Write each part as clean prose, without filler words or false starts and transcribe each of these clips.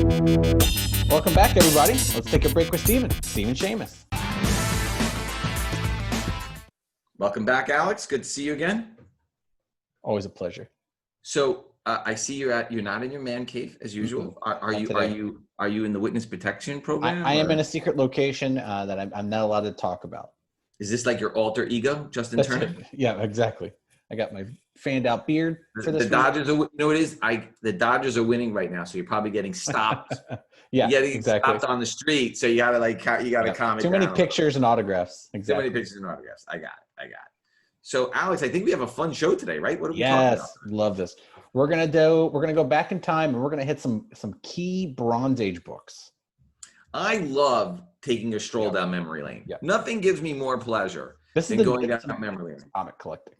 Welcome back, everybody. Let's take a break with Stephen Shamus. Welcome back, Alex. Good to see you again. Always a pleasure. So I see you're not in your man cave as usual. Mm-hmm. Are you in the witness protection program? I am in a secret location that I'm not allowed to talk about. Is this like your alter ego, Justin Turner? Yeah, exactly. I got my fanned out beard for this. The Dodgers are, you know what it is? The Dodgers are winning right now, so you're probably getting stopped. Yeah, you're getting exactly. stopped on the street, so you gotta calm it down. Too many pictures and autographs. Exactly. Too many pictures and autographs. I got it. So Alex, I think we have a fun show today, right? What are we talking about? Yes, love this. We're gonna go back in time and we're gonna hit some key Bronze Age books. I love taking a stroll down memory lane. Yep. Nothing gives me more pleasure than going down memory lane. Comic collecting.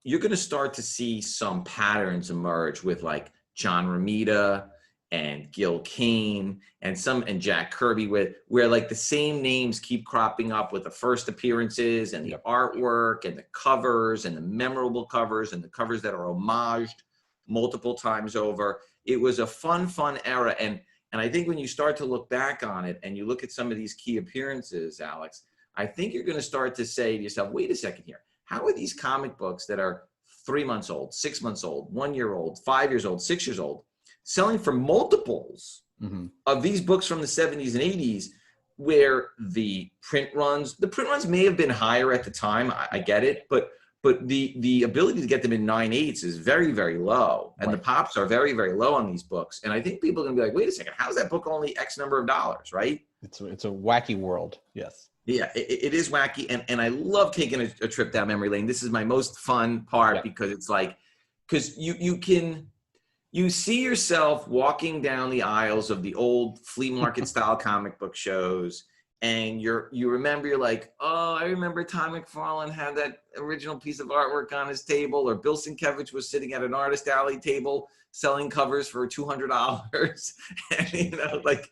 You're going to start to see some patterns emerge with like John Romita and Gil Kane and Jack Kirby, where like the same names keep cropping up with the first appearances and the artwork and the covers and the memorable covers and the covers that are homaged multiple times over. It was a fun era. And I think when you start to look back on it and you look at some of these key appearances, Alex, I think you're going to start to say to yourself, wait a second here. How are these comic books that are 3 months old, 6 months old, 1 year old, 5 years old, 6 years old, selling for multiples of these books from the 70s and 80s, where the print runs may have been higher at the time. I get it, but the ability to get them in 9/8 is very, very low. And the pops are very, very low on these books. And I think people are going to be like, wait a second, how's that book only X number of dollars, right? It's a wacky world. Yes. Yeah, it is wacky, and I love taking a trip down memory lane. This is my most fun part because it's like, because you see yourself walking down the aisles of the old flea market style comic book shows, and you remember, you're like, oh, I remember Todd McFarlane had that original piece of artwork on his table, or Bill Sienkiewicz was sitting at an artist alley table selling covers for $200. And, you're like,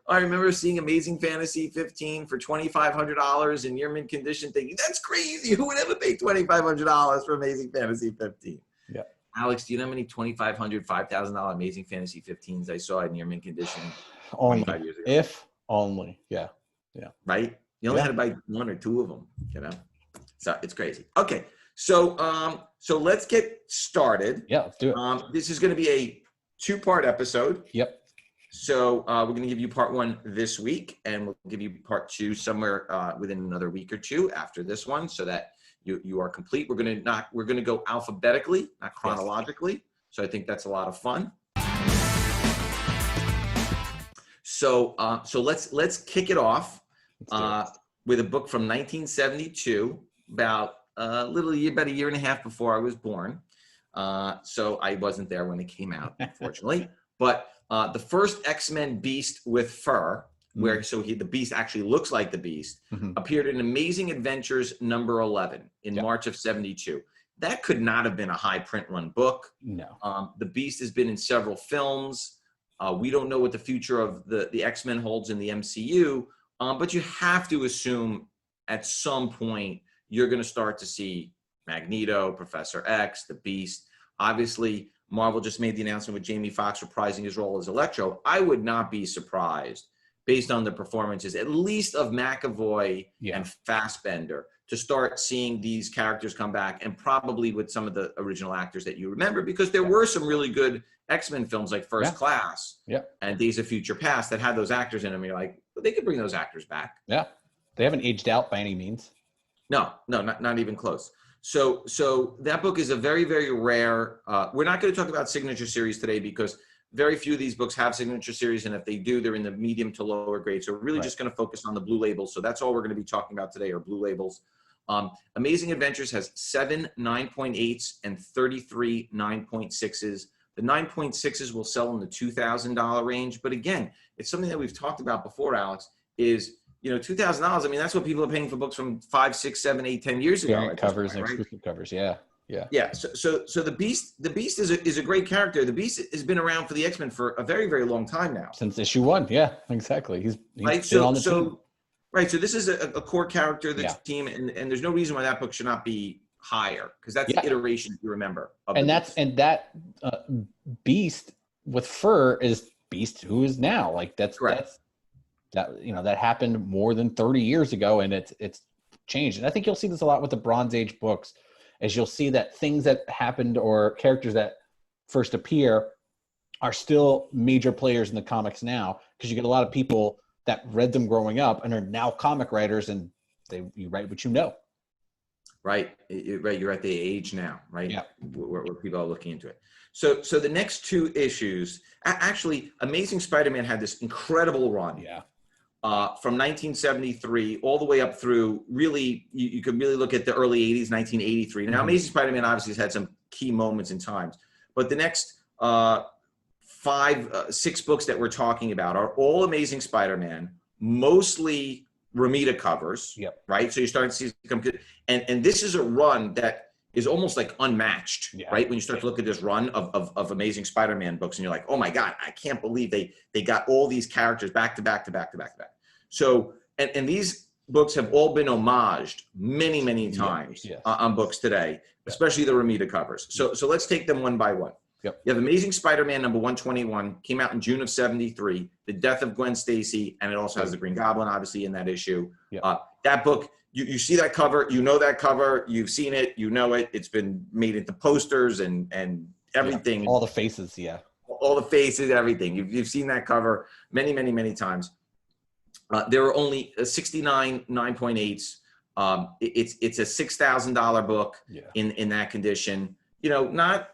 oh, I remember seeing Amazing Fantasy 15 for $2,500 in near mint condition, thinking, that's crazy. Who would ever pay $2,500 for Amazing Fantasy 15? Yeah. Alex, do you know how many $2,500, $5,000 Amazing Fantasy 15s I saw in near mint condition? Only 25 years ago? If only. Yeah. Right? You only had to buy 1 or 2 of them, So it's crazy. Okay. So let's get started. Yeah, let's do it. This is going to be a 2-part episode. Yep. So we're going to give you part 1 this week, and we'll give you part 2 somewhere within another week or 2 after this one, so that you are complete. We're going to go alphabetically, not chronologically. Yes. So I think that's a lot of fun. So let's kick it off with a book from 1972, about a year and a half before I was born. So I wasn't there when it came out, unfortunately. But the first X-Men Beast with fur, where the Beast actually looks like the Beast, appeared in Amazing Adventures number 11 in March of 72. That could not have been a high print run book. No. The Beast has been in several films. We don't know what the future of the X-Men holds in the MCU, but you have to assume at some point you're going to start to see Magneto, Professor X, the Beast. Obviously, Marvel just made the announcement with Jamie Foxx reprising his role as Electro. I would not be surprised, based on the performances, at least of McAvoy and Fassbender, to start seeing these characters come back, and probably with some of the original actors that you remember, because there were some really good X-Men films like First Class and Days of Future Past that had those actors in them. You're like, well, they could bring those actors back. Yeah. They haven't aged out by any means. No, not even close. So that book is a very, very rare. We're not going to talk about signature series today, because very few of these books have signature series, and if they do, they're in the medium to lower grade. So we're really just going to focus on the blue labels. So that's all we're going to be talking about today, are blue labels. Amazing Adventures has 7 9.8s and 33 9.6s. The 9.6s will sell in the $2,000 range. But again, it's something that we've talked about before, Alex, is, $2,000. I mean, that's what people are paying for books from 5, 6, 7, 8, 10 years ago. Variant covers and exclusive covers. Yeah. So the Beast is a great character. The Beast has been around for the X-Men for a very, very long time now. Since issue 1. Yeah, exactly. He's been on the team. Right. So this is a core character of the team, and there's no reason why that book should not be higher, because that's the iteration you remember. That Beast with fur is Beast who is now. Like that happened more than 30 years ago, and it's changed. And I think you'll see this a lot with the Bronze Age books, as you'll see that things that happened or characters that first appear are still major players in the comics now, because you get a lot of people that read them growing up and are now comic writers, and you write what you know. Right. You're at the age now, right? Yeah. Where people are looking into it. So the next two issues, actually, Amazing Spider-Man had this incredible run. Yeah. From 1973 all the way up through, really, you could really look at the early 80s, 1983. Now, Amazing Spider-Man obviously has had some key moments in times, but the next 6 books that we're talking about are all Amazing Spider-Man, mostly Romita covers, right? So you're starting to see some, and this is a run that is almost like unmatched, right? When you start to look at this run of Amazing Spider-Man books, and you're like, oh my God, I can't believe they got all these characters back to back to back to back to back. So, and these books have all been homaged many times on books today, especially the Romita covers. So let's take them one by one. You have Amazing Spider-Man number 121, came out in June of 73, the death of Gwen Stacy, and it also has the Green Goblin, obviously, in that issue. That book, you see that cover, you know that cover, you've seen it, you know it. It's been made into posters and everything. All the faces, all the faces, everything. You've seen that cover many times. There are only 69 9.8s. It's a $6,000 book in that condition. You know, not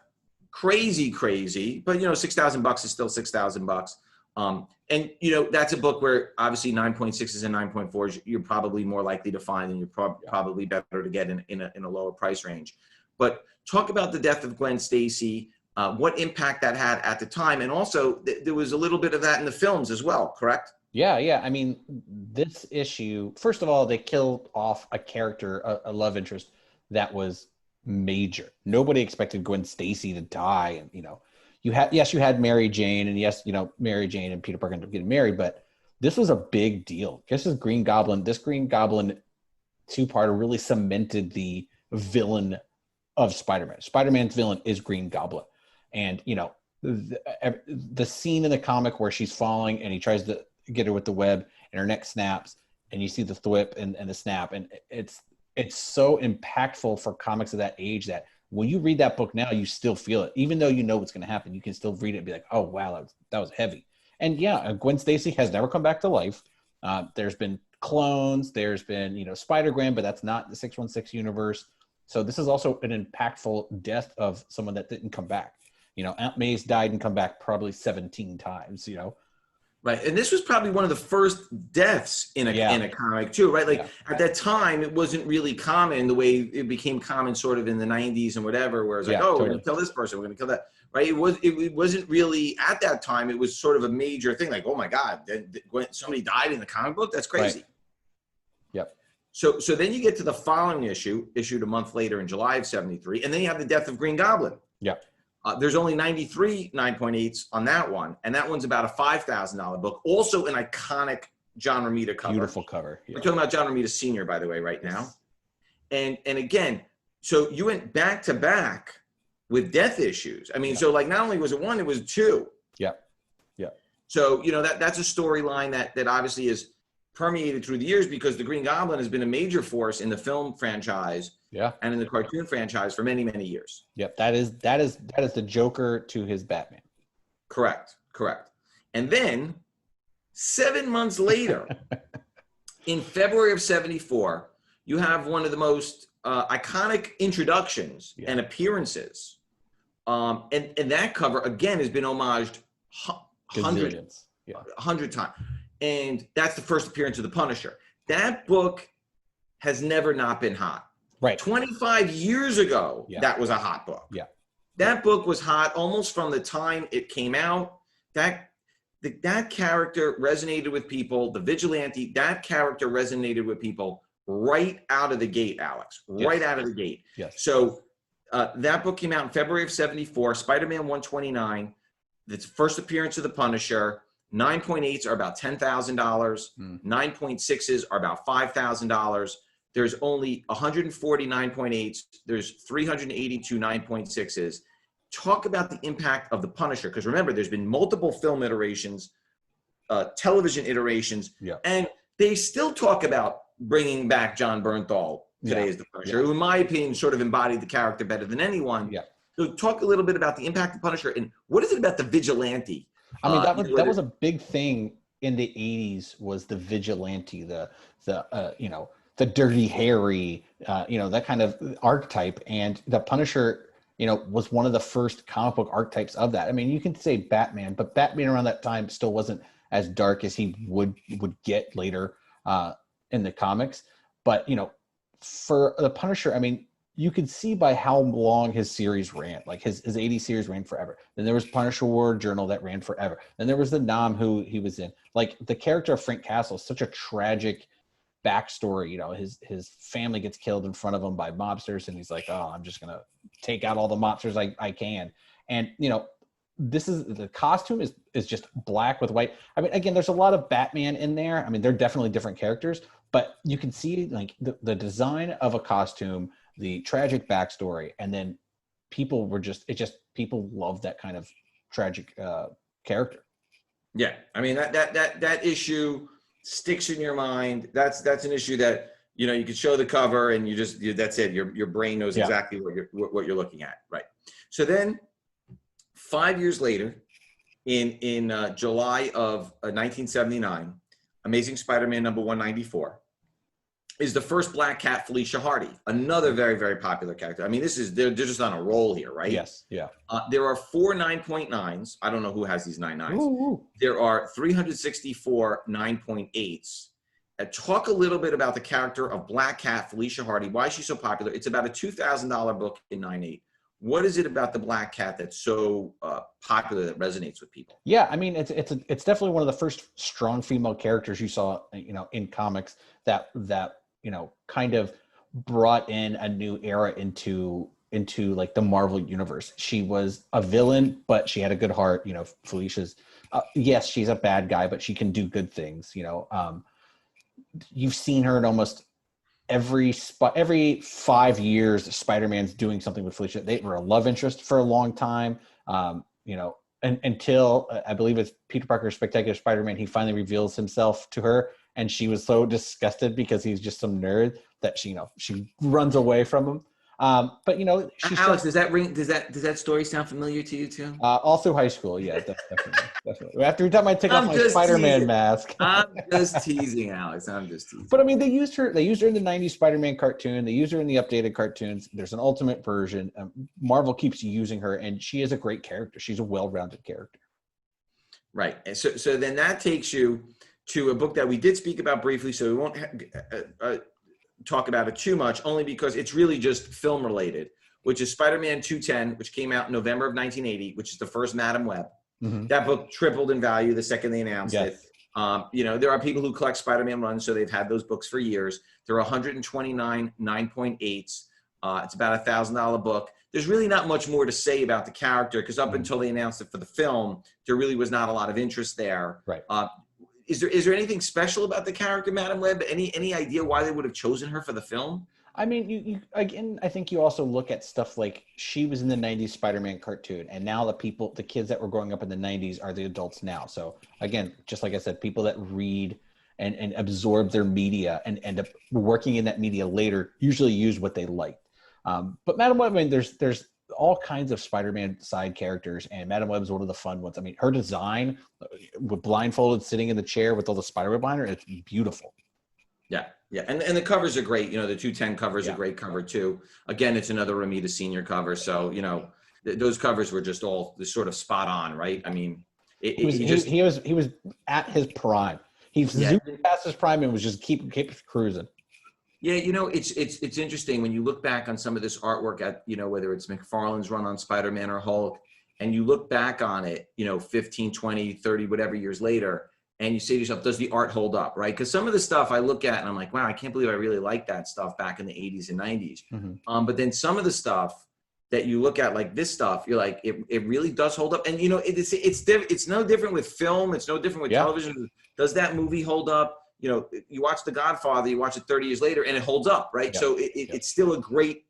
crazy, but $6,000 is still $6,000. And that's a book where obviously 9.6s and 9.4s you're probably more likely to find, and you're probably better to get in a lower price range. But talk about the death of Gwen Stacy, what impact that had at the time, and also there was a little bit of that in the films as well, correct? Yeah. I mean, this issue, first of all, they killed off a character, a love interest that was major. Nobody expected Gwen Stacy to die, and you had Mary Jane, and Mary Jane and Peter Parker ended up getting married, but this was a big deal. This Green Goblin 2-parter really cemented the villain of Spider-Man. Spider-Man's villain is Green Goblin, and the scene in the comic where she's falling and he tries to get her with the web and her neck snaps, and you see the thwip and the snap, and it's so impactful for comics of that age that when you read that book now, you still feel it. Even though you know what's going to happen, you can still read it and be like, oh, wow, that was heavy. And Gwen Stacy has never come back to life. There's been clones. There's been, Spider-Gwen, but that's not the 616 universe. So this is also an impactful death of someone that didn't come back. Aunt May's died and come back probably 17 times, Right, and this was probably one of the first deaths in a comic too, right? Like at that time, it wasn't really common the way it became common sort of in the 90s and whatever, where it's like, we're going to kill this person, we're going to kill that, right? It wasn't really at that time. It was sort of a major thing, like, oh my God, somebody died in the comic book. That's crazy. Right. So then you get to the following issue, issued a month later in July of 73, and then you have the death of Green Goblin. There's only 93 9.8s on that one, and that one's about a $5,000 book. Also an iconic John Romita cover. Beautiful cover. We're talking about John Romita Sr., by the way, right now. And again, so you went back to back with death issues. I mean, so like not only was it one, it was two. Yeah. So, that's a storyline that obviously is permeated through the years, because the Green Goblin has been a major force in the film franchise and in the cartoon franchise for many years. That is the Joker to his Batman. Correct. And then 7 months later, in February of 74, you have one of the most iconic introductions and appearances. And that cover, again, has been homaged hundreds, 100 times. And that's the first appearance of the Punisher. That book has never not been hot. Right. 25 years ago, that was a hot book. That book was hot almost from the time it came out. That character resonated with people. The vigilante, that character resonated with people right out of the gate, Alex. Right out of the gate. So that book came out in February of 74, Spider-Man 129. That's the first appearance of the Punisher. 9.8s are about $10,000. 9.6s are about $5,000. There's only 140 9.8s. There's 382 9.6s. talk about the impact of the Punisher, because remember, there's been multiple film iterations, television iterations, and they still talk about bringing back John Bernthal today as the Punisher, who in my opinion sort of embodied the character better than anyone. So talk a little bit about the impact of Punisher, and what is it about the vigilante? I mean, that was a big thing in the 80s, was the vigilante, the Dirty Harry, that kind of archetype. And the Punisher, was one of the first comic book archetypes of that. I mean, you can say Batman, but Batman around that time still wasn't as dark as he would get later in the comics. But, for the Punisher, I mean, you could see by how long his series ran. Like his 80 series ran forever. Then there was Punisher War Journal that ran forever. Then there was the Nam who he was in. Like the character of Frank Castle is such a tragic backstory. His family gets killed in front of him by mobsters, and he's like, oh, I'm just gonna take out all the mobsters I can. And this is the costume is just black with white. I mean, again, there's a lot of Batman in there. I mean, they're definitely different characters, but you can see like the design of a costume, the tragic backstory, and then people love that kind of tragic character. Yeah, I mean that issue sticks in your mind. That's an issue that you could show the cover and that's it. Your brain knows exactly what you're looking at, right? So then, 5 years later, in July of 1979, Amazing Spider-Man number 194 is the first Black Cat, Felicia Hardy, another very, very popular character. I mean, they're just on a roll here, right? Yes, yeah. There are 4 9.9s. I don't know who has these 9.9s. There are 364 9.8s. Talk a little bit about the character of Black Cat, Felicia Hardy. Why is she so popular? It's about a $2,000 book in 9.8. What is it about the Black Cat that's so popular that resonates with people? Yeah, I mean, it's definitely one of the first strong female characters you saw, in comics that kind of brought in a new era into like the Marvel universe. She was a villain, but she had a good heart. Felicia's, yes, she's a bad guy, but she can do good things. You've seen her in almost every 5 years, Spider-Man's doing something with Felicia. They were a love interest for a long time. And until I believe it's Peter Parker's Spectacular Spider-Man, he finally reveals himself to her, and she was so disgusted because he's just some nerd that she runs away from him. But she Alex, does that story sound familiar to you too? All through high school, yeah, definitely. Every time I take off my Spider-Man mask. I'm just teasing, Alex. I'm just teasing. But I mean, they used her in the '90s Spider-Man cartoon. They used her in the updated cartoons. There's an ultimate version. Marvel keeps using her, and she is a great character. She's a well-rounded character. Right. And so then that takes you to a book that we did speak about briefly, so we won't talk about it too much, only because it's really just film related, which is Spider-Man 210, which came out in November of 1980, which is the first Madam Web. Mm-hmm. That book tripled in value the second they announced it. There are people who collect Spider-Man runs, so they've had those books for years. There are 129 9.8s. It's about $1,000 book. There's really not much more to say about the character, because up until they announced it for the film, there really was not a lot of interest there. Right. Is there anything special about the character, Madam Web? Any idea why they would have chosen her for the film? I mean, you again, I think you also look at stuff like she was in the 90s Spider-Man cartoon, and now the kids that were growing up in the 90s are the adults now. So again, just like I said, people that read and absorb their media and end up working in that media later usually use what they liked. But Madam Web, I mean, there's all kinds of Spider-Man side characters, and Madam Web is one of the fun ones. I mean, her design, with blindfolded, sitting in the chair with all the spiderweb behind her, it's beautiful. Yeah, and the covers are great. The 210 cover is a great cover too. Again, it's another Romita Senior cover, so those covers were just all sort of spot on, right? I mean, he was at his prime. He zoomed past his prime and was just keep cruising. Yeah, it's interesting when you look back on some of this artwork at, whether it's McFarlane's run on Spider-Man or Hulk, and you look back on it, 15, 20, 30, whatever years later, and you say to yourself, does the art hold up, right? Because some of the stuff I look at and I'm like, wow, I can't believe I really liked that stuff back in the 80s and 90s. Mm-hmm. But then some of the stuff that you look at, like this stuff, you're like, it really does hold up. And, it's no different with film. It's no different with television. Does that movie hold up? You watch The Godfather, you watch it 30 years later, and it holds up, right? Yeah. So it's still a great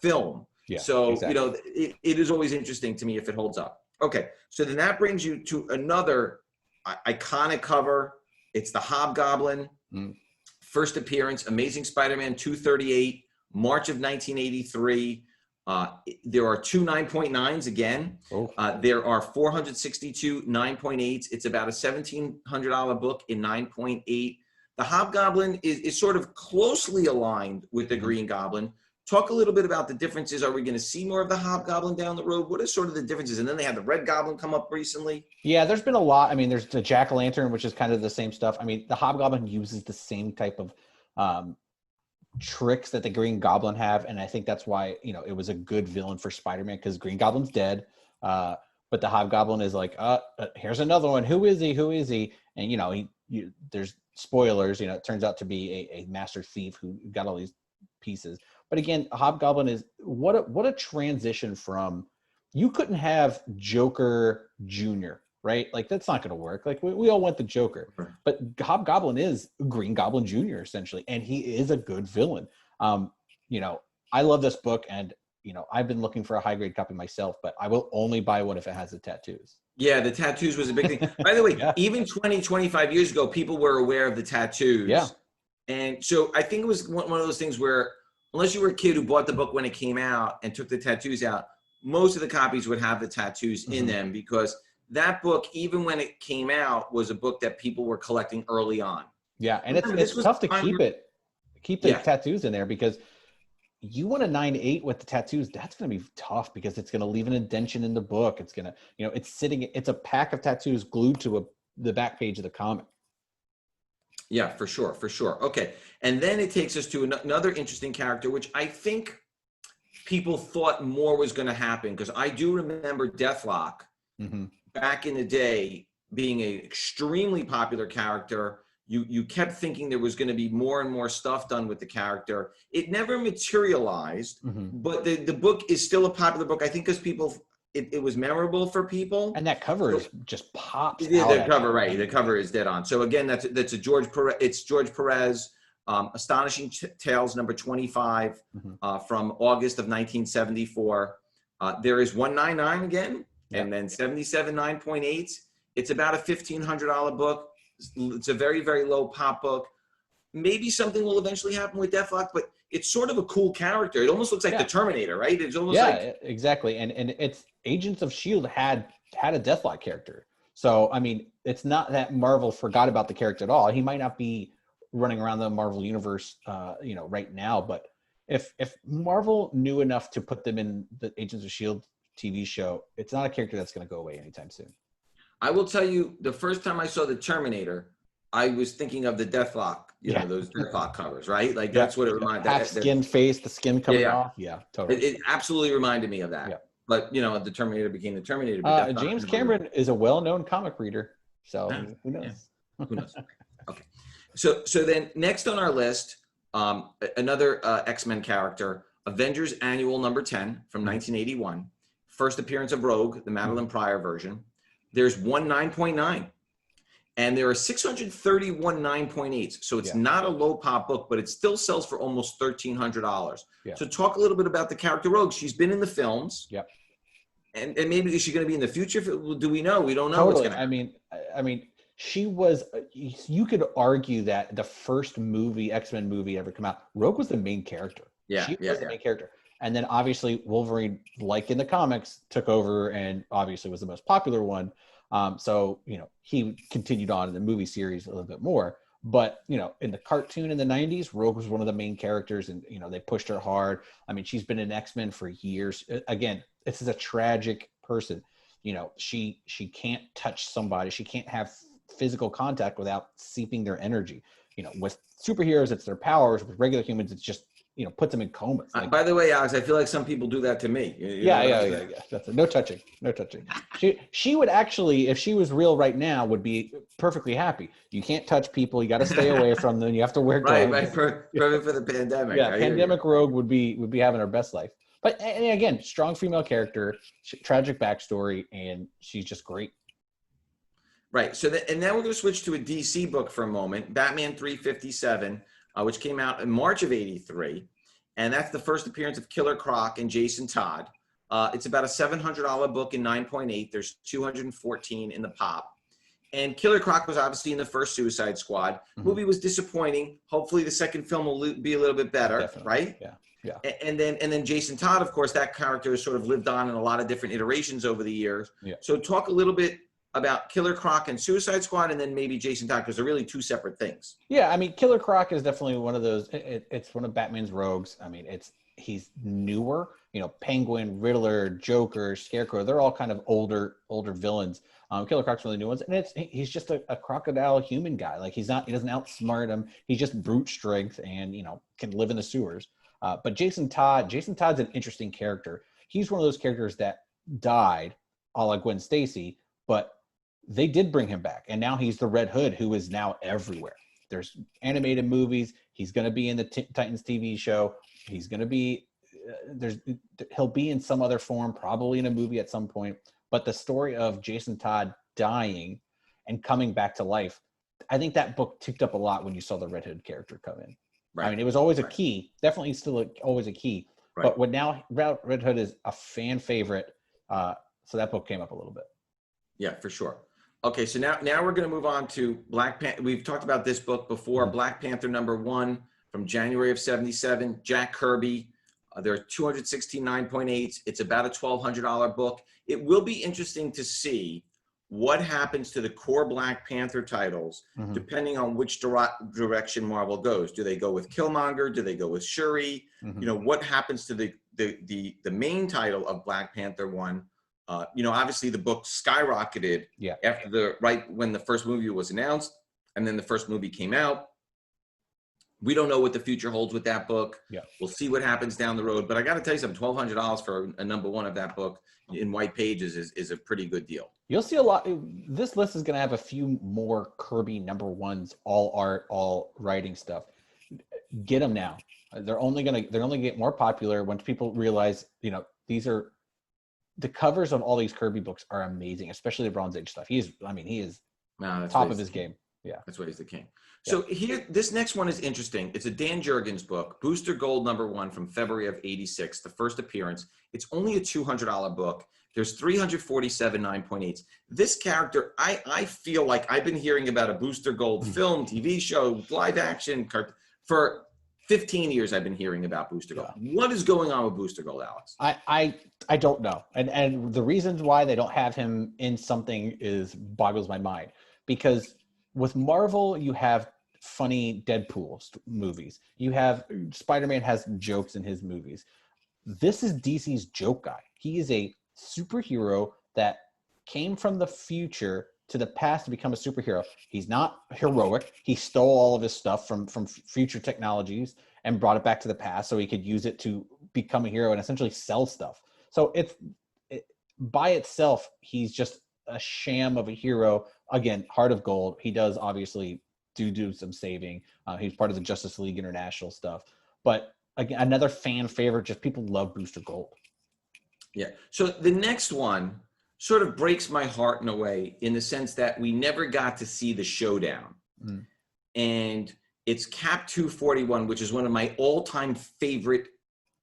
film. Yeah. So, exactly. you know, it is always interesting to me if it holds up. Okay. So then that brings you to another iconic cover. It's the Hobgoblin. Mm. First appearance, Amazing Spider-Man 238, March of 1983. There are two 9.9s again. Oh. There are 462 9.8s. It's about a $1,700 book in 9.8. The Hobgoblin is sort of closely aligned with the Green Goblin. Talk a little bit about the differences. Are we going to see more of the Hobgoblin down the road? What are sort of the differences? And then they had the Red Goblin come up recently. Yeah, there's been a lot. I mean, there's the Jack-o'-lantern, which is kind of the same stuff. I mean, the Hobgoblin uses the same type of tricks that the Green Goblin have, and I think that's why, you know, it was a good villain for Spider-Man, because Green Goblin's dead, but the Hobgoblin is like, here's another one. Who is he? Who is he? And you know, there's spoilers. You know, it turns out to be a master thief who got all these pieces. But again, Hobgoblin is what a transition from, you couldn't have Joker Jr., right? Like, that's not going to work. Like, we all want the Joker, but Hobgoblin is Green Goblin Jr. essentially, and he is a good villain. You know, I love this book, and you know, I've been looking for a high grade copy myself, but I will only buy one if it has the tattoos. Yeah, the tattoos was a big thing. By the way, Yeah. even 20, 25 years ago, people were aware of the tattoos. Yeah. And so I think it was one of those things where, unless you were a kid who bought the book when it came out and took the tattoos out, most of the copies would have the tattoos in them, because that book, even when it came out, was a book that people were collecting early on. Yeah, and it's tough to keep the tattoos in there, because you want a 9.8 with the tattoos. That's going to be tough, because it's going to leave an indentation in the book. It's going to, you know, it's a pack of tattoos glued to the back page of the comic. Yeah, for sure, for sure. Okay, and then it takes us to another interesting character, which I think people thought more was going to happen, because I do remember Deathlock back in the day being an extremely popular character. You kept thinking there was going to be more and more stuff done with the character. It never materialized, but the book is still a popular book, I think, because people, it was memorable for people. And that cover is just pops Yeah, out. the cover, right? The cover is dead on. So again, that's a George Perez. It's George Perez, Astonishing Tales number 25 from August of 1974. There is 199 again, and then 77 9.8. It's about a $1,500 book. It's a very, very low pop book. Maybe something will eventually happen with Deathlock, but it's sort of a cool character. It almost looks like the Terminator, right? It's almost like, exactly. And it's Agents of S.H.I.E.L.D. had a Deathlock character. So, I mean, it's not that Marvel forgot about the character at all. He might not be running around the Marvel universe, you know, right now, but if Marvel knew enough to put them in the Agents of S.H.I.E.L.D. TV show, it's not a character that's going to go away anytime soon. I will tell you, the first time I saw the Terminator, I was thinking of the Deathlock, you know, those Deathlock covers, right? Like, that's what it reminded me of. Half skinned face, the skin coming off. Yeah, totally. It absolutely reminded me of that. Yeah. But, you know, the Terminator became the Terminator. But James Cameron is a well-known comic reader, so who knows? Yeah. Who knows? Okay. So then next on our list, another X-Men character, Avengers Annual number 10 from 1981. First appearance of Rogue, the Madeline Pryor version. There's 1 9.9. And there are 631 9.8s. So it's not a low pop book, but it still sells for almost $1,300. Yeah. So talk a little bit about the character Rogue. She's been in the films. Yep. And maybe is she going to be in the future? Do we know? We don't know. Totally. What's going to I mean, she was, you could argue that the first X-Men movie ever come out, Rogue was the main character. Yeah. She was the main character. And then obviously Wolverine, like in the comics, took over and obviously was the most popular one. So, you know, he continued on in the movie series a little bit more. But, you know, in the cartoon in the 90s, Rogue was one of the main characters, and, you know, they pushed her hard. I mean, she's been in X-Men for years. Again, this is a tragic person. You know, she can't touch somebody. She can't have physical contact without seeping their energy. You know, with superheroes, it's their powers. With regular humans, it's just, you know, puts them in comas. Like, by the way, Alex, I feel like some people do that to me. Yeah. That's no touching. She would actually, if she was real right now, would be perfectly happy. You can't touch people. You got to stay away from them. You have to wear gloves. Right. Perfect for the pandemic. Yeah, pandemic Rogue would be having her best life. But and again, strong female character, tragic backstory, and she's just great. Right. So and now we're going to switch to a DC book for a moment. Batman 357. Which came out in March of '83. and that's the first appearance of Killer Croc and Jason Todd. It's about a $700 book in 9.8. There's 214 in the pop. And Killer Croc was obviously in the first Suicide Squad. Movie was disappointing. Hopefully the second film will be a little bit better, Definitely. right? Yeah. And then Jason Todd, of course, that character has sort of lived on in a lot of different iterations over the years. Yeah. So talk a little bit about Killer Croc and Suicide Squad, and then maybe Jason Todd, because they're really two separate things. Yeah, I mean, Killer Croc is definitely one of those. It's one of Batman's rogues. I mean, he's newer. You know, Penguin, Riddler, Joker, Scarecrow. They're all kind of older villains. Killer Croc's one of the new ones, and he's just a crocodile human guy. Like he doesn't outsmart him. He's just brute strength, and can live in the sewers. But Jason Todd's an interesting character. He's one of those characters that died, a la Gwen Stacy, but they did bring him back, and now he's the Red Hood who is now everywhere. There's animated movies. He's going to be in the Titans TV show. He's going to be he'll be in some other form, probably in a movie at some point. But the story of Jason Todd dying and coming back to life, I think that book ticked up a lot when you saw the Red Hood character come in. Right. I mean, it was always a key, definitely still always a key. Right. But now Red Hood is a fan favorite, so that book came up a little bit. Yeah, for sure. Okay, so now we're going to move on to Black Panther. We've talked about this book before, Black Panther #1 from January of '77, Jack Kirby. There are 216 9.8s. It's about a $1,200 book. It will be interesting to see what happens to the core Black Panther titles, depending on which direction Marvel goes. Do they go with Killmonger? Do they go with Shuri? What happens to the main title of Black Panther 1? Obviously the book skyrocketed after when the first movie was announced, and then the first movie came out. We don't know what the future holds with that book. Yeah. We'll see what happens down the road. But I got to tell you something, $1,200 for a #1 of that book in white pages is a pretty good deal. You'll see a lot. This list is going to have a few more Kirby #1s, all art, all writing stuff. Get them now. They're only going to get more popular once people realize, these are the covers of all these Kirby books are amazing, especially the Bronze Age stuff. He is top of his game. Yeah. That's why he's the king. So here, this next one is interesting. It's a Dan Jurgens book, Booster Gold #1 from February of '86, the first appearance. It's only a $200 book. There's 347 9.8s. This character, I feel like I've been hearing about a Booster Gold film, TV show, live action, for 15 years. I've been hearing about Booster Gold. Yeah. What is going on with Booster Gold, Alex? I don't know. And the reasons why they don't have him in something boggles my mind. Because with Marvel, you have funny Deadpool movies. You have Spider-Man has jokes in his movies. This is DC's joke guy. He is a superhero that came from the future to the past to become a superhero. He's not heroic. He stole all of his stuff from future technologies and brought it back to the past so he could use it to become a hero and essentially sell stuff. So by itself, he's just a sham of a hero. Again, Heart of Gold. He does obviously do some saving. He's part of the Justice League International stuff. But again, another fan favorite. Just people love Booster Gold. Yeah. So the next one sort of breaks my heart in a way, in the sense that we never got to see the showdown. And it's Cap 241, which is one of my all-time favorite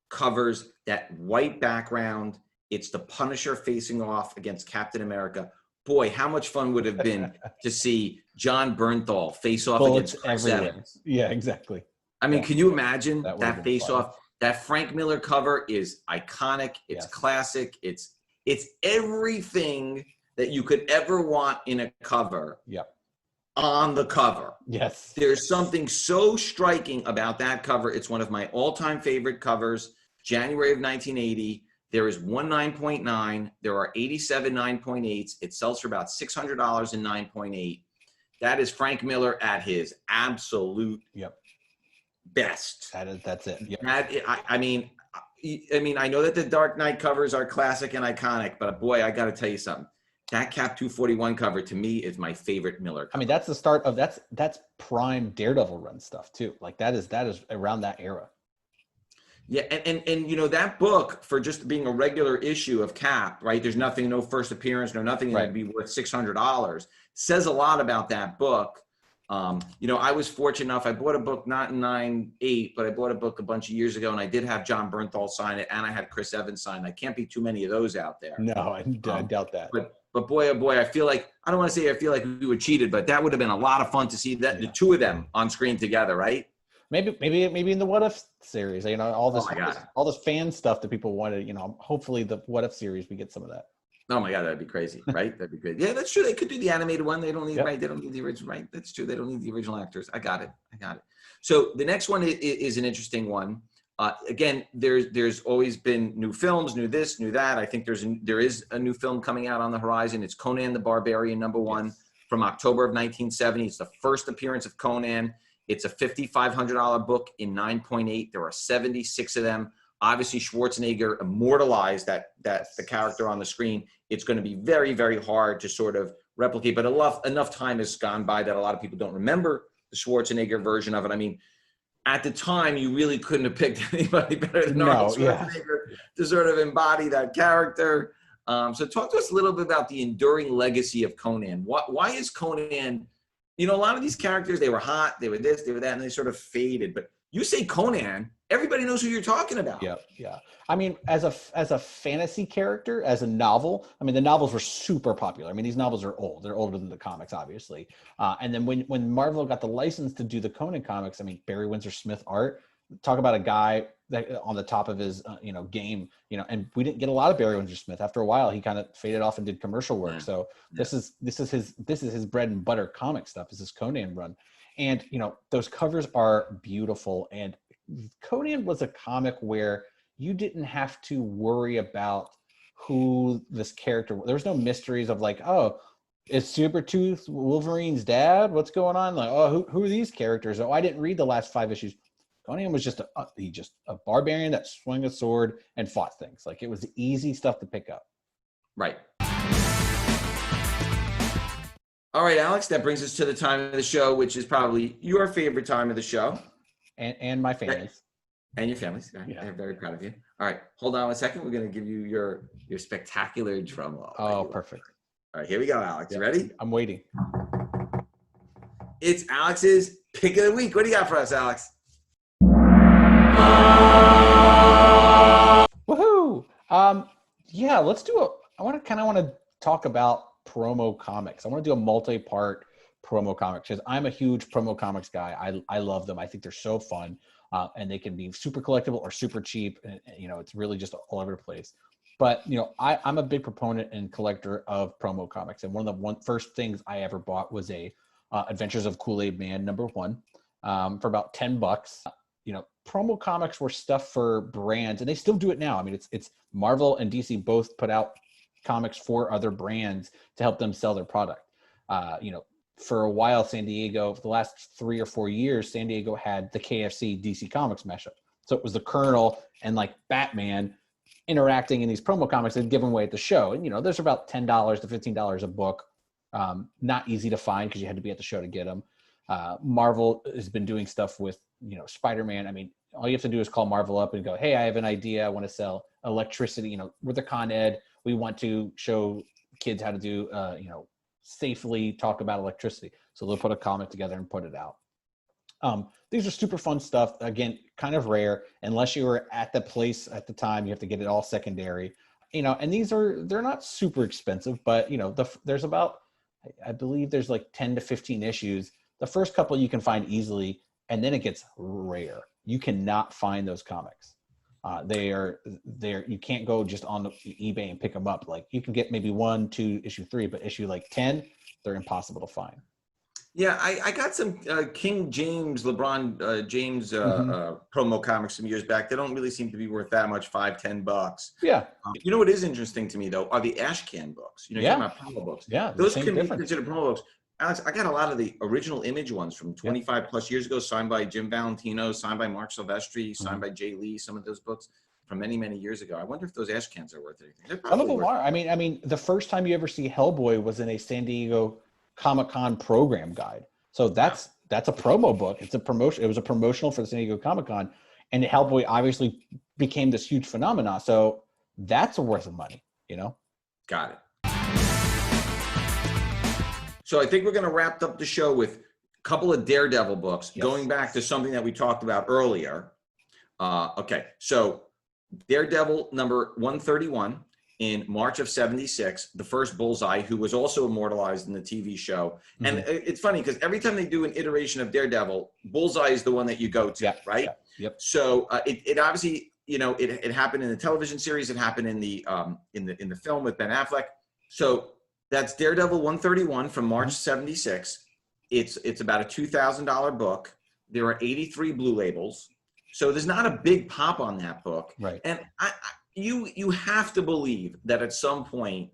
covers. That white background. It's the Punisher facing off against Captain America. Boy, how much fun would it have been to see John Bernthal face off against Chris Evans. Yeah, exactly. I mean, can you imagine that face off? That Frank Miller cover is iconic. It's classic. It's everything that you could ever want in a cover. On the cover. Yes. There's something so striking about that cover. It's one of my all-time favorite covers. January of 1980. There is one 9.9. There are 87 9.8s. It sells for about $600 in 9.8. That is Frank Miller at his absolute best. That's it. Yep. I mean, I know that the Dark Knight covers are classic and iconic, but boy, I got to tell you something. That Cap 241 cover to me is my favorite Miller cover. I mean, that's the start of that's prime Daredevil run stuff too. Like that is around that era. Yeah, and that book, for just being a regular issue of Cap, right? There's no first appearance, no nothing. Right. It'd be worth $600. Says a lot about that book. I was fortunate enough. I bought a book not in 9/8, but I bought a book a bunch of years ago, and I did have John Bernthal sign it, and I had Chris Evans sign it. I can't be too many of those out there. No, I doubt that. But boy, oh boy, I feel like, I don't want to say I feel like we were cheated, but that would have been a lot of fun to see that the two of them on screen together, right? Maybe in the What If series, all this fan stuff that people wanted, hopefully the What If series, we get some of that. Oh my God, that'd be crazy, right? That'd be great. Yeah, that's true. They could do the animated one. They don't need, right? They don't need the original, right? That's true. They don't need the original actors. I got it. So the next one is an interesting one. Again, there's always been new films, new this, new that. I think there is a new film coming out on the horizon. It's Conan the Barbarian #1 from October of 1970. It's the first appearance of Conan. It's a $5,500 book in 9.8. There are 76 of them. Obviously, Schwarzenegger immortalized the character on the screen. It's going to be very, very hard to sort of replicate, but enough time has gone by that a lot of people don't remember the Schwarzenegger version of it. I mean, at the time, you really couldn't have picked anybody better than Arnold Schwarzenegger to sort of embody that character. So talk to us a little bit about the enduring legacy of Conan. Why is Conan, a lot of these characters, they were hot, they were this, they were that, and they sort of faded. But you say Conan, everybody knows who you're talking about. Yeah. I mean, as a fantasy character, as a novel, I mean, the novels were super popular. I mean, these novels are old. They're older than the comics, obviously. And then when Marvel got the license to do the Conan comics, I mean, Barry Windsor Smith art, talk about a guy that on the top of his, game, and we didn't get a lot of Barry Windsor Smith. After a while, he kind of faded off and did commercial work. So this is his bread and butter comic stuff, is this Conan run. And, those covers are beautiful. And Conan was a comic where you didn't have to worry about who this character was. There was no mysteries of like, oh, is Sabretooth Wolverine's dad? What's going on? Like, oh, who are these characters? Oh, I didn't read the last 5 issues. Conan was just a barbarian that swung a sword and fought things. Like, it was easy stuff to pick up. Right. All right, Alex, that brings us to the time of the show, which is probably your favorite time of the show. And my family's. And your family's. Yeah. I'm very proud of you. All right, hold on 1 second. We're going to give you your spectacular drum roll. Oh, perfect. All right, here we go, Alex. You ready? I'm waiting. It's Alex's Pick of the Week. What do you got for us, Alex? Woohoo! Let's do I want to talk about promo comics. I want to do a multi-part promo comics because I'm a huge promo comics guy. I love them. I think they're so fun, and they can be super collectible or super cheap. And, it's really just all over the place. But I'm a big proponent and collector of promo comics, and one of the first things I ever bought was a Adventures of Kool-Aid Man #1 for about $10. Promo comics were stuff for brands, and they still do it now. I mean, it's Marvel and DC both put out comics for other brands to help them sell their product. For a while, San Diego, for the last 3 or 4 years, San Diego had the KFC DC Comics mashup. So it was the Colonel and like Batman interacting in these promo comics and given away at the show. And, there's about $10 to $15 a book. Not easy to find because you had to be at the show to get them. Marvel has been doing stuff with, SpiderMan. I mean, all you have to do is call Marvel up and go, hey, I have an idea. I want to sell electricity. We're the Con Ed. We want to show kids how to do, safely talk about electricity. So they'll put a comic together and put it out. These are super fun stuff. Again, kind of rare unless you were at the place at the time. You have to get it all secondary. And they're not super expensive, but there's about, I believe there's like 10 to 15 issues. The first couple you can find easily, and then it gets rare. You cannot find those comics. You can't go just on eBay and pick them up. Like, you can get maybe 1, 2, issue 3, but issue like 10, they're impossible to find. Yeah, I got some King James, LeBron James promo comics some years back. They don't really seem to be worth that much, $5-10. Yeah. What is interesting to me though are the Ashcan books. You're talking about promo books. Yeah, those can be considered promo books. Alex, I got a lot of the original Image ones from 25 plus years ago, signed by Jim Valentino, signed by Mark Silvestri, signed by Jay Lee. Some of those books from many, many years ago. I wonder if those Ashcans are worth anything. Some of them are. I mean, the first time you ever see Hellboy was in a San Diego Comic-Con program guide. So that's a promo book. It's a promotion. It was a promotional for the San Diego Comic-Con, and Hellboy obviously became this huge phenomenon. So that's worth money, Got it. So I think we're going to wrap up the show with couple of Daredevil books, Yes. going back to something that we talked about earlier. Okay, so Daredevil number 131 in March of 76, the first Bullseye, who was also immortalized in the TV show. And it's funny because every time they do an iteration of Daredevil, Bullseye is the one that you go to, right? Yeah, yep. So it obviously, it happened in the television series. It happened in the film with Ben Affleck. So that's Daredevil 131 from March 76. It's about a $2,000 book. There are 83 blue labels. So there's not a big pop on that book. Right. And you have to believe that at some point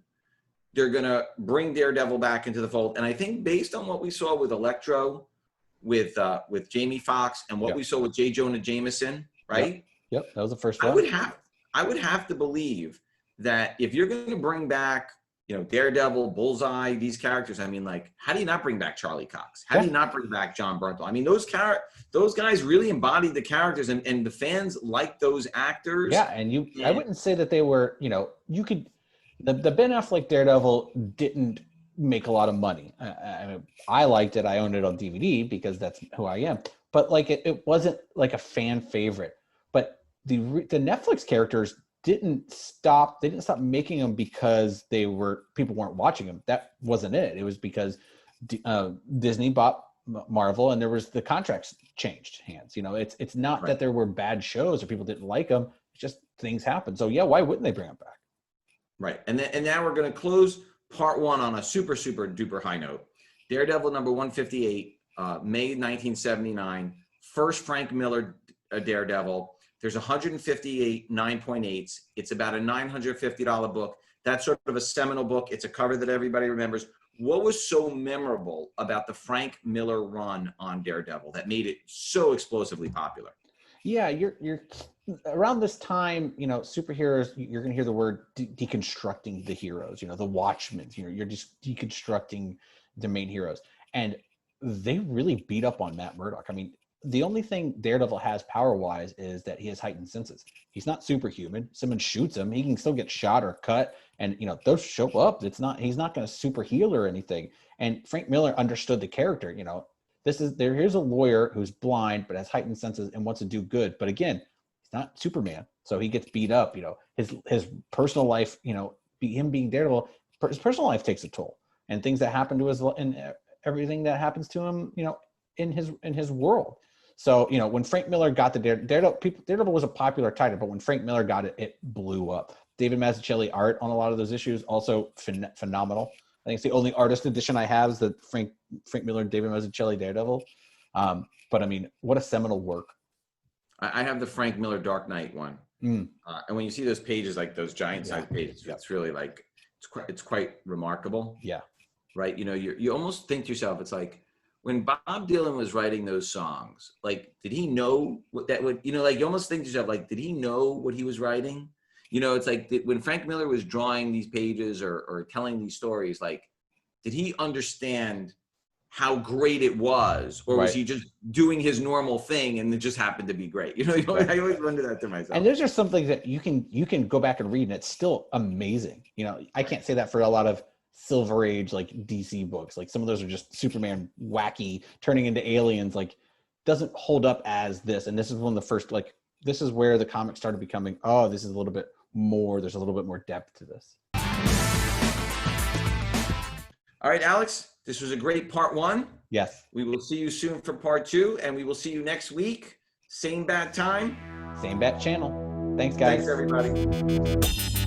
they're going to bring Daredevil back into the fold. And I think based on what we saw with Electro, with Jamie Foxx, and what we saw with J. Jonah Jameson, right? Yep, that was the first one. I would have to believe that if you're going to bring back, Daredevil, Bullseye, these characters, I mean, like, how do you not bring back Charlie Cox? How do you not bring back John Bernthal? I mean, those guys really embodied the characters, and the fans liked those actors. Yeah, and I wouldn't say that they were, you could, the Ben Affleck Daredevil didn't make a lot of money. I liked it. I owned it on DVD because that's who I am. But like, it wasn't like a fan favorite. But the Netflix characters didn't stop making them because people weren't watching them. That wasn't it. It was because Disney bought Marvel, and there was the contracts changed hands. It's not that there were bad shows or people didn't like them. It's just things happen. So yeah, why wouldn't they bring them back? Right. And now we're going to close part one on a super, super duper high note. Daredevil number 158, May 1979, first Frank Miller Daredevil. There's 158 9.8s. It's about a $950 book. That's sort of a seminal book. It's a cover that everybody remembers. What was so memorable about the Frank Miller run on Daredevil that made it so explosively popular? Yeah, you're around this time, superheroes, you're going to hear the word deconstructing the heroes, the Watchmen, you're just deconstructing the main heroes. And they really beat up on Matt Murdock. I mean, the only thing Daredevil has power-wise is that he has heightened senses. He's not superhuman. Someone shoots him, he can still get shot or cut, and those show up. He's not going to super heal or anything. And Frank Miller understood the character. Here's a lawyer who's blind but has heightened senses and wants to do good. But again, he's not Superman, so he gets beat up. His personal life, him being Daredevil, his personal life takes a toll, and things that happen to everything that happens to him, in his world. So, when Frank Miller got the Daredevil was a popular title, but when Frank Miller got it, it blew up. David Mazzucchelli art on a lot of those issues, also phenomenal. I think it's the only artist edition I have is the Frank Miller and David Mazzucchelli Daredevil. But I mean, what a seminal work. I have the Frank Miller Dark Knight one. And when you see those pages, like those giant size pages, it's really like, it's quite remarkable. Yeah. Right. You almost think to yourself, it's like, when Bob Dylan was writing those songs, like, did he know what that would, like, you almost think to yourself, like, did he know what he was writing? It's like, when Frank Miller was drawing these pages or telling these stories, like, did he understand how great it was? Or was he just doing his normal thing and it just happened to be great? I always wonder that to myself. And there's just something that you can go back and read, and it's still amazing. I can't say that for a lot of Silver Age, like DC books. Like, some of those are just Superman wacky, turning into aliens, like, doesn't hold up as this. And this is one of the first, like, this is where the comic started becoming, this is a little bit more, there's a little bit more depth to this. All right, Alex, this was a great part one. Yes. We will see you soon for part two, and we will see you next week. Same bat time. Same bat channel. Thanks, guys. Thanks, everybody.